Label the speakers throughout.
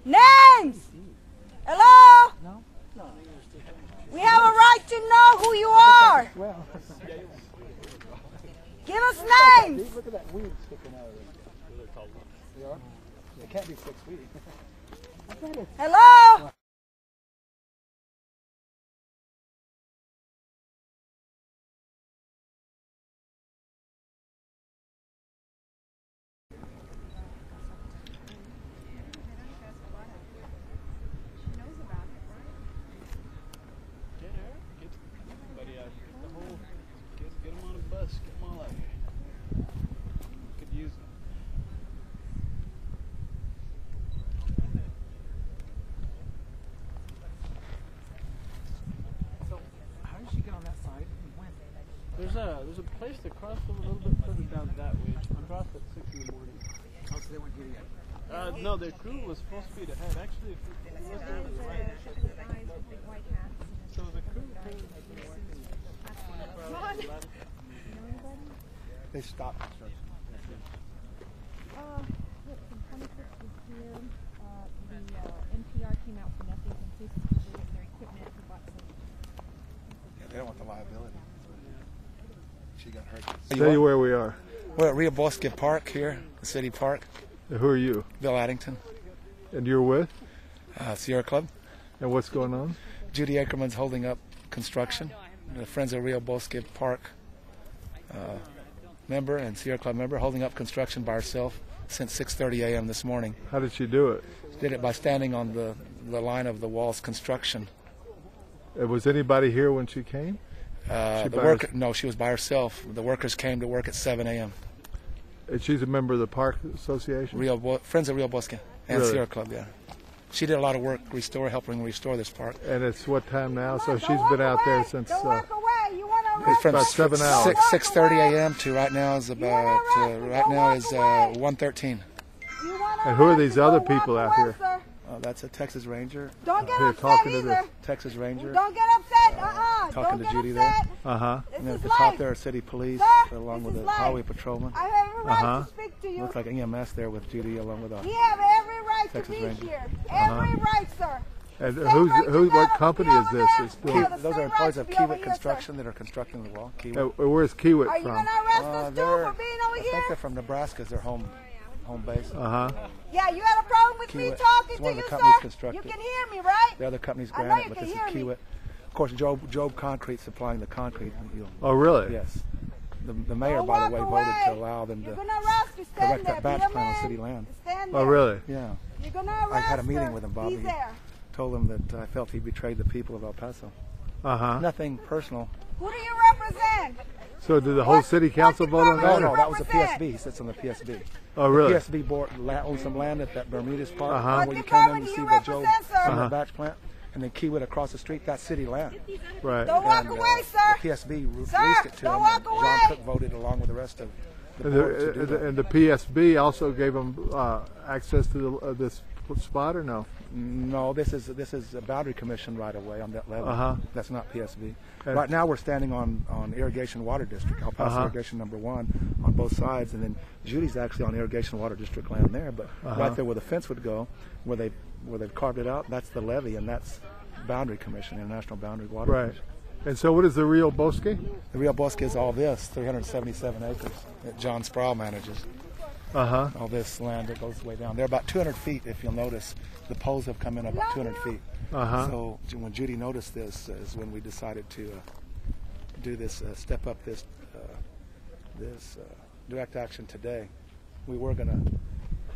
Speaker 1: Names! Hello? No? We have a right to know who you are.
Speaker 2: Well,
Speaker 1: Give us names.
Speaker 2: look at that weed sticking out of it. They are? It can't be 6 feet. I thought it's...
Speaker 1: Hello?
Speaker 3: Get them on a bus, get them all out here. Could use them.
Speaker 2: So, how did she get on that side and when?
Speaker 3: There's a place that crossed a little bit further down that way. I crossed at 6 in the morning.
Speaker 2: Oh, so they weren't here yet.
Speaker 3: No, their crew was full speed ahead. Actually, if you look there to the right. So the crew came.
Speaker 2: They stopped construction.
Speaker 4: NPR came out for nothing and their equipment.
Speaker 2: Yeah, they don't want the liability. She got hurt.
Speaker 5: Tell you where we are.
Speaker 2: We're at Rio Bosque Park here, the city park.
Speaker 5: Who are you?
Speaker 2: Bill Addington,
Speaker 5: And you're with?
Speaker 2: Sierra Club.
Speaker 5: And what's going on?
Speaker 2: Judy Ackerman's holding up construction. The Friends of Rio Bosque Park member and Sierra Club member holding up construction by herself since 6:30 a.m. this morning.
Speaker 5: How did she do it?
Speaker 2: Did it by standing on the line of the wall's construction.
Speaker 5: Was anybody here when she came?
Speaker 2: No, she was by herself. The workers came to work at 7 a.m.
Speaker 5: And she's a member of the Park Association?
Speaker 2: Friends of Rio Bosque and
Speaker 5: Really?
Speaker 2: Sierra Club, yeah. She did a lot of work helping restore this park.
Speaker 5: And it's what time now? So she's been out there since
Speaker 1: Don't walk away. You want to
Speaker 2: It's from
Speaker 5: about 7 hours.
Speaker 2: 6:30 a.m. to right now is about 1:13.
Speaker 5: And who are these other people out here?
Speaker 2: That's a Texas Ranger.
Speaker 1: Don't get
Speaker 5: Here
Speaker 1: upset
Speaker 5: talking to
Speaker 1: either.
Speaker 5: this.
Speaker 2: Texas Ranger.
Speaker 1: Don't get upset.
Speaker 2: Talking
Speaker 1: Don't
Speaker 2: to
Speaker 1: get
Speaker 2: Judy
Speaker 1: upset.
Speaker 5: Uh-huh.
Speaker 1: This
Speaker 2: And then
Speaker 1: is
Speaker 2: at the top
Speaker 1: life.
Speaker 2: there are city police
Speaker 1: Sir,
Speaker 2: along
Speaker 1: this
Speaker 2: with
Speaker 1: is
Speaker 2: a
Speaker 1: life.
Speaker 2: highway patrolman.
Speaker 1: I have every right
Speaker 5: Uh-huh.
Speaker 1: to speak to you.
Speaker 2: Looks like an EMS there with Judy along with
Speaker 1: We
Speaker 2: a
Speaker 1: have every right
Speaker 2: Texas
Speaker 1: to be
Speaker 2: Ranger.
Speaker 1: here. Every right, sir.
Speaker 5: And
Speaker 1: Same right to
Speaker 5: what
Speaker 1: go
Speaker 5: company
Speaker 1: to
Speaker 5: is this?
Speaker 1: be
Speaker 5: It's
Speaker 1: over
Speaker 5: doing,
Speaker 1: there.
Speaker 2: those
Speaker 1: Same
Speaker 2: are
Speaker 1: right
Speaker 2: employees
Speaker 1: to
Speaker 2: of
Speaker 1: be over
Speaker 2: Kiewit
Speaker 1: here,
Speaker 2: Construction that are constructing the wall. Kiewit.
Speaker 5: where's Kiewit
Speaker 1: Are you
Speaker 5: from?
Speaker 1: going to arrest us too
Speaker 2: They're-
Speaker 1: for being over
Speaker 2: I think
Speaker 1: here?
Speaker 2: they're from Nebraska is their home base.
Speaker 5: Uh-huh.
Speaker 1: Yeah, you had a problem with me
Speaker 2: Kiewit.
Speaker 1: talking
Speaker 2: It's
Speaker 1: to
Speaker 2: one of
Speaker 1: you,
Speaker 2: the companies
Speaker 1: sir?
Speaker 2: constructed.
Speaker 1: You can hear me, right?
Speaker 2: The other company's
Speaker 1: I know
Speaker 2: Granite,
Speaker 1: you
Speaker 2: but
Speaker 1: can
Speaker 2: this is
Speaker 1: hear me.
Speaker 2: Kiewit. Of course, Job Concrete supplying the concrete.
Speaker 5: Oh, really?
Speaker 2: Yes. The mayor,
Speaker 1: Don't
Speaker 2: by the
Speaker 1: walk
Speaker 2: way,
Speaker 1: away.
Speaker 2: voted to allow them
Speaker 1: You're
Speaker 2: to
Speaker 1: going to arrest you. Stand
Speaker 2: correct
Speaker 1: there.
Speaker 2: that
Speaker 1: Be
Speaker 2: batch
Speaker 1: a
Speaker 2: plan on
Speaker 1: man.
Speaker 2: city land.
Speaker 1: Stand there.
Speaker 5: Oh, really?
Speaker 2: Yeah.
Speaker 1: You're going to arrest
Speaker 2: I had a meeting
Speaker 1: her.
Speaker 2: with him, Bobby.
Speaker 1: He's there.
Speaker 2: Told him that I felt he betrayed the people of El Paso.
Speaker 5: Uh-huh.
Speaker 2: Nothing personal.
Speaker 1: Who do you represent?
Speaker 5: So did the whole city council vote on
Speaker 2: No,
Speaker 5: that?
Speaker 2: no,
Speaker 5: or-
Speaker 2: that was the
Speaker 1: Represent.
Speaker 2: PSB. He sits on the PSB.
Speaker 5: Oh, really?
Speaker 2: The PSB owns some land at that Bermudez Park
Speaker 5: Uh-huh.
Speaker 2: where
Speaker 1: What
Speaker 2: you came in
Speaker 1: department
Speaker 2: to
Speaker 1: do
Speaker 2: see
Speaker 1: you
Speaker 2: the Job
Speaker 1: represent, sir?
Speaker 2: cement batch plant. And then Kiewit across the street, that's city land.
Speaker 5: Right.
Speaker 1: Don't walk
Speaker 2: And,
Speaker 1: away, sir.
Speaker 2: The PSB released
Speaker 1: Sir,
Speaker 2: it to
Speaker 1: don't
Speaker 2: him.
Speaker 1: walk
Speaker 2: and
Speaker 1: away.
Speaker 2: John Cook voted along with the rest of the board to do that.
Speaker 5: And the PSB also gave them access to this spot, or no?
Speaker 2: No, this is a boundary commission right away on that level.
Speaker 5: Uh-huh.
Speaker 2: That's not PSB.
Speaker 5: And-
Speaker 2: Right now we're standing on irrigation water district, El Paso
Speaker 5: Uh-huh.
Speaker 2: irrigation number 1 on both sides, and then Judy's actually on irrigation water district land there. But
Speaker 5: Uh-huh.
Speaker 2: right there where the fence would go, where they've carved it out, that's the levee, and that's boundary commission, International Boundary Water
Speaker 5: Right.
Speaker 2: Commission.
Speaker 5: And so what is the Rio Bosque?
Speaker 2: The Rio Bosque is all this, 377 acres that John Sproul manages.
Speaker 5: Uh-huh.
Speaker 2: All this land that goes way down. They're about 200 feet, if you'll notice. The poles have come in about 200 feet.
Speaker 5: Uh-huh.
Speaker 2: So when Judy noticed this is when we decided to do this, step up this direct action today. We were going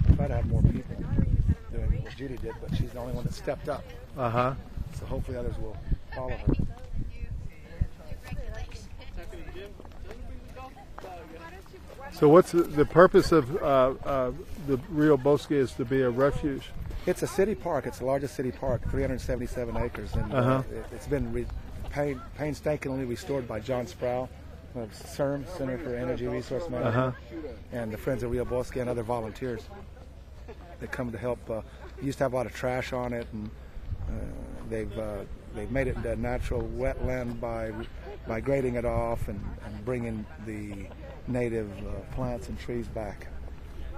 Speaker 2: to try to have more people doing what Judy did, but she's the only one that stepped up.
Speaker 5: Uh-huh.
Speaker 2: So hopefully others will follow her.
Speaker 5: So what's the purpose of the Rio Bosque is to be a refuge?
Speaker 2: It's a city park. It's the largest city park, 377 acres, and
Speaker 5: Uh-huh.
Speaker 2: it's been painstakingly restored by John Sproul of CERM, Center for Energy Resource Management, and the Friends of Rio Bosque and other volunteers that come to help. Used to have a lot of trash on it, and they've made it into a natural wetland by grading it off and bringing the native plants and trees back.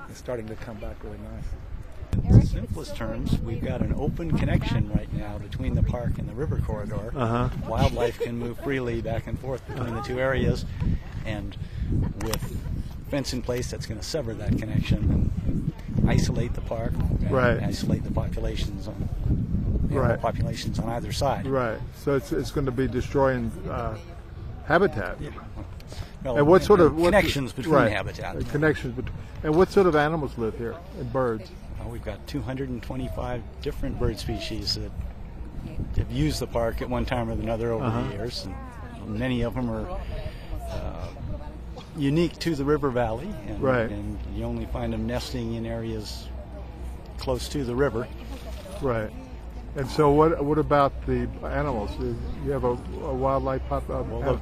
Speaker 2: It's starting to come back really nice.
Speaker 6: simplest terms, we've got an open connection right now between the park and the river corridor. Wildlife can move freely back and forth between the two areas, and with fence in place that's going to sever that connection and isolate the park, and isolate the populations on populations on either side.
Speaker 5: Right. So it's going to be destroying habitat.
Speaker 6: Yeah. Well,
Speaker 5: and what sort of
Speaker 6: connections between habitat?
Speaker 5: Connections between. And what sort of animals live here? And birds?
Speaker 6: Well, we've got 225 different bird species that have used the park at one time or another over the years, and many of them are unique to the river valley, and you only find them nesting in areas close to the river.
Speaker 5: Right. And so what about the animals? You have a wildlife pop up?
Speaker 6: Well,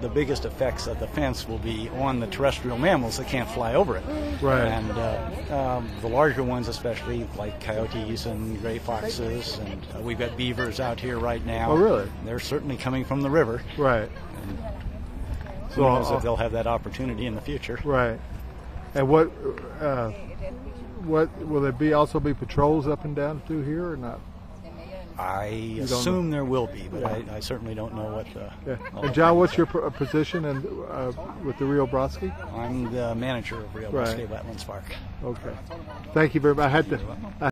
Speaker 6: the biggest effects of the fence will be on the terrestrial mammals that can't fly over it.
Speaker 5: Right.
Speaker 6: And the larger ones, especially like coyotes and gray foxes, and we've got beavers out here right now.
Speaker 5: Oh, really?
Speaker 6: They're certainly coming from the river.
Speaker 5: Right.
Speaker 6: And who knows if they'll have that opportunity in the future.
Speaker 5: Right. And what will there also be patrols up and down through here or not?
Speaker 6: I assume there will be, but I certainly don't know what the...
Speaker 5: And John, what's your position with the Rio Bosque?
Speaker 6: I'm the manager of Rio Bosque Wetlands Park.
Speaker 5: Okay. Thank you very much.